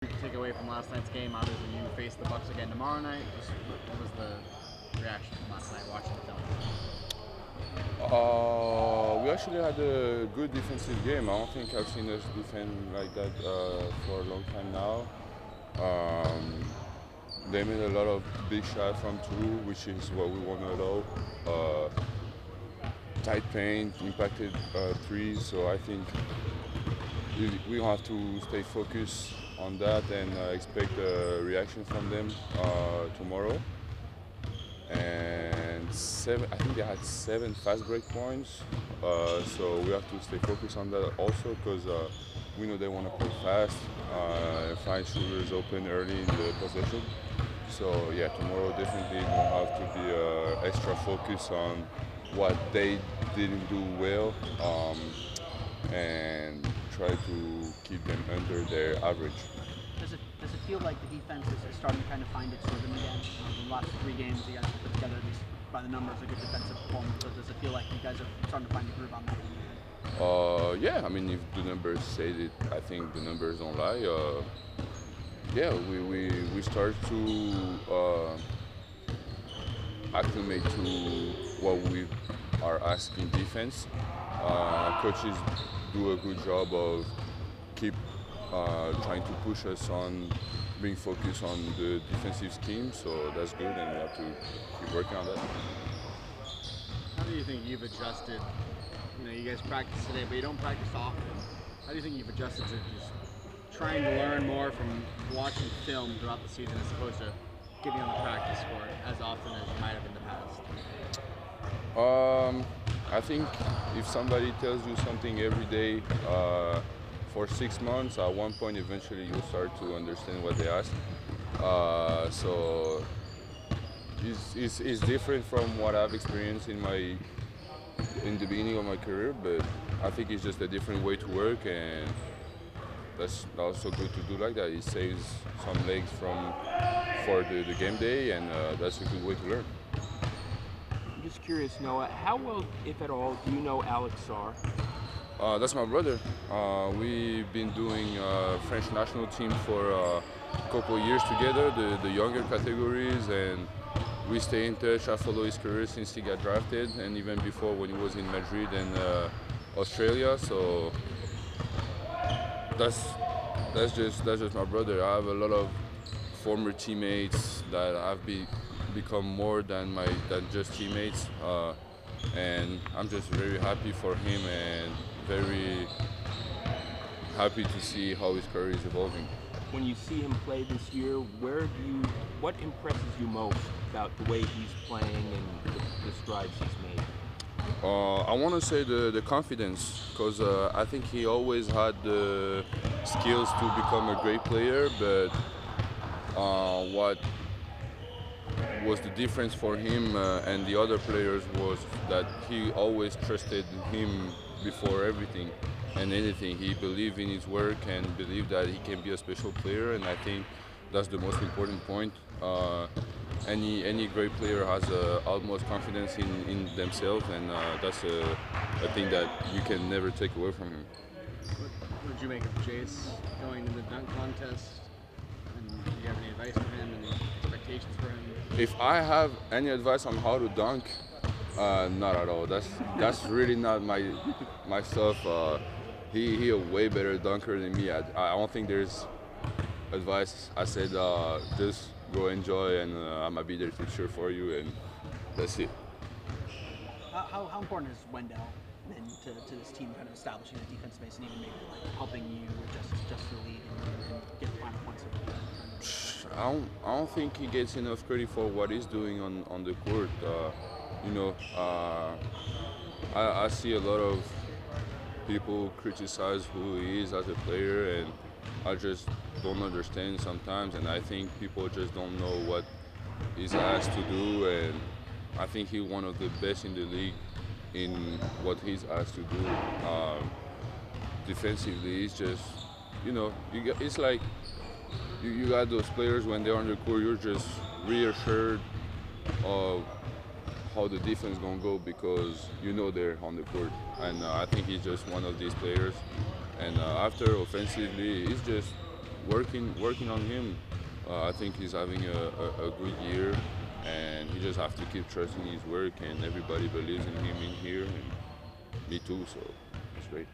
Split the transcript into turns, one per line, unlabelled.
Take away from last night's game, obviously you face the Bucks again tomorrow night. Just what was the reaction from last night watching the film?
We actually had a good defensive game. I don't think I've seen us defend like that for a long time now. Um, they made a lot of big shots from two, which is what we want to allow. Tight paint, impacted threes. So I think we have to stay focused on that and expect a reaction from them tomorrow. And I think they had 7 fast break points. So we have to stay focused on that also because we know they want to play fast and find shooters open early in the possession. So yeah, tomorrow definitely we'll have to be extra focused on what they didn't do well and try to keep them under their average.
Does it feel like the defense is starting to kind of find its rhythm again? In the last 3 games, you guys have put together, at least by the numbers, a good defensive performance. So does it feel like you guys are starting to find a groove on that?
Yeah, I mean, if the numbers say it, I think the numbers don't lie. Yeah, we start to acclimate to what we are asking defense. Coaches do a good job of keep trying to push us on being focused on the defensive scheme, so that's good, and we have to keep working on that.
How do you think you've adjusted? You guys practice today, but you don't practice often. How do you think you've adjusted to just trying to learn more from watching film throughout the season as opposed to getting on the practice court as often as you might have in the past?
I think if somebody tells you something every day for 6 months, at one point eventually you'll start to understand what they ask. So it's different from what I've experienced in the beginning of my career, but I think it's just a different way to work, and that's also good to do like that. It saves some legs for the game day, and that's a good way to learn.
I'm just curious, Noah, how well, if at all, do you know Alex Sarr?
That's my brother. We've been doing French national team for a couple of years together, the younger categories, and we stay in touch. I follow his career since he got drafted, and even before when he was in Madrid and Australia. So that's just my brother. I have a lot of former teammates that have become more than just teammates, and I'm just very happy for him and very happy to see how his career is evolving.
When you see him play this year, what impresses you most about the way he's playing and the strides he's made?
I want to say the confidence, because I think he always had the skills to become a great player, but what was the difference for him and the other players was that he always trusted him before everything and anything. He believed in his work and believed that he can be a special player, and I think that's the most important point. Any great player has utmost confidence in themselves, and that's a thing that you can never take away from him.
What did you make of Jace going to the dunk contest? And do you have any advice for him and expectations for him?
If I have any advice on how to dunk, not at all. That's really not my stuff. He a way better dunker than me. I don't think there's advice. I said just go enjoy, and I'm gonna be there to cheer for you, and that's it.
How important is Wendell then to this team, kind of establishing the defense space and even maybe like helping you just the lead and get the final points of the
I don't think he gets enough credit for what he's doing on the court. I see a lot of people criticize who he is as a player, and I just don't understand sometimes, and I think people just don't know what he's asked to do, and I think he's one of the best in the league in what he's asked to do. Defensively, it's just, it's like you got those players when they're on the court, you're just reassured of how the defense gonna go because they're on the court, and I think he's just one of these players. And after offensively, working on him. I think he's having a good year, and he just have to keep trusting his work. And everybody believes in him in here, and me too. So it's great.